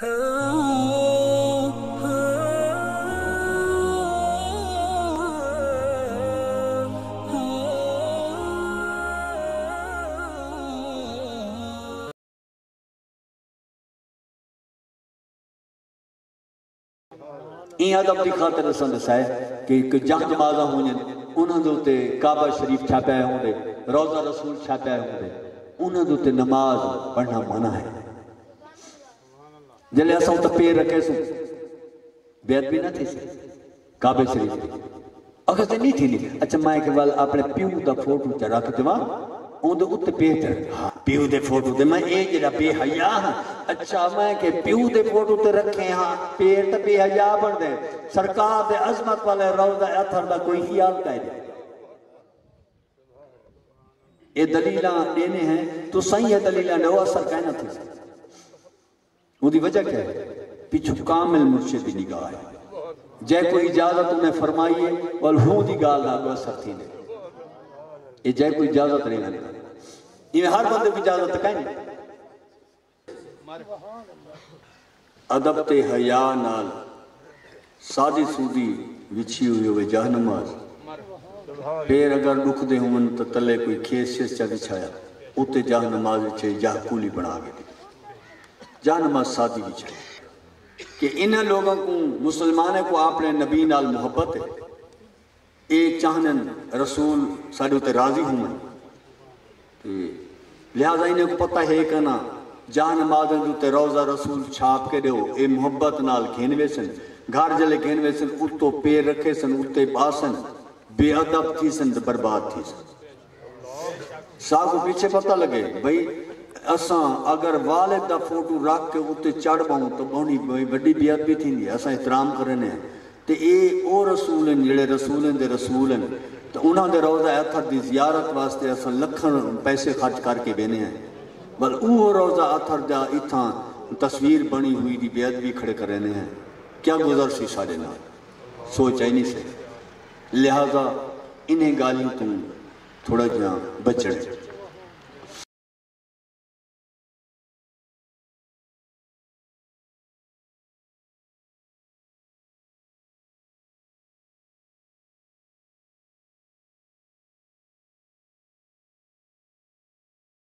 N ادب دی خاطر اساں دسائے کہ جہاں نمازاں ہوئیں انہاں دے تے کعبہ شریف چھاپیا ہوندے روضہ رسول چھاپیا ہوندے انہاں دے نماز پڑھنا منع ہے جلے اساں تے پیر رکھے سو بیعت بھی نہ تھی کعبہ شریف اگر تے نہیں تھی اچھا میں کہ وال اپنے پیو دا فوٹو تے رکھ دیواں اون دے اوتے پیر تے پیو دے فوٹو تے میں اے جڑا بے حیا ہاں اچھا میں کہ پیو دے فوٹو تے رکھے ہاں پیر تے بے حیا بن دے سرکار دے عظمت والے روضہ اطہر دا کوئی خیال کہہ دے اے دلیلاں دینے ہیں تو صحیح ہے دلیلاں نے وہ اثر کہنا تھی وہ دی وجہ کیا ہے پیچھو کامل مرشد دی نگاہ ہے جے کوئی اجازت انہیں فرمائی ہے والہوں دی گال نہ کو اثر تھی نے یہ جائے کوئی اجازت نہیں ہے یہ ہر بندے کی اجازت کہیں ادب تے حیا نال سادی سودی وچھی ہوئی ہوئے جاہ نماز پیر اگر دکھ دے ہوں تو تلے کوئی کھیس شیس چا بچھایا اتے جاہ نماز چھے جاہ کولی بنا گئے جاہ نماز سادی بچھایا کہ انہاں لوگوں کو مسلمانے کو اپنے نبی نال محبت ہے ایک چاہنن رسول ساڑھے ہوتے راضی ہوں لہذا انہیں کو پتہ ہے کہ نا جہاں نمازن ہوتے روضہ رسول چھاپ کے دیو اے محبت نال کھینوے سن گھر جلے کھینوے سن اتو پیر رکھے سن اتے باسن بے ادب تھی سن برباد تھی سن ساکو پیچھے پتہ لگے بھئی اساں اگر والد دا فوٹو رکھ کے اتے چڑھ باؤں تو بہنی بڑی بیعت بھی تھی نہیں اساں احترام کرنے ہیں تے اے او رسولن جڑے رسولن دے رسولن تو انہاں دے روضہ اطہر دی زیارت واسطے اساں لکھن پیسے خرچ کر کے بینے ہیں بل او روضہ اطہر دا اتھاں تصویر بنی ہوئی دی بیعت بھی کھڑے کر رہنے ہیں کیا گزر سی ساڑے نال سوچ آئی نہیں سے لہذا انہیں گالیوں تم تھوڑا جہاں بچڑے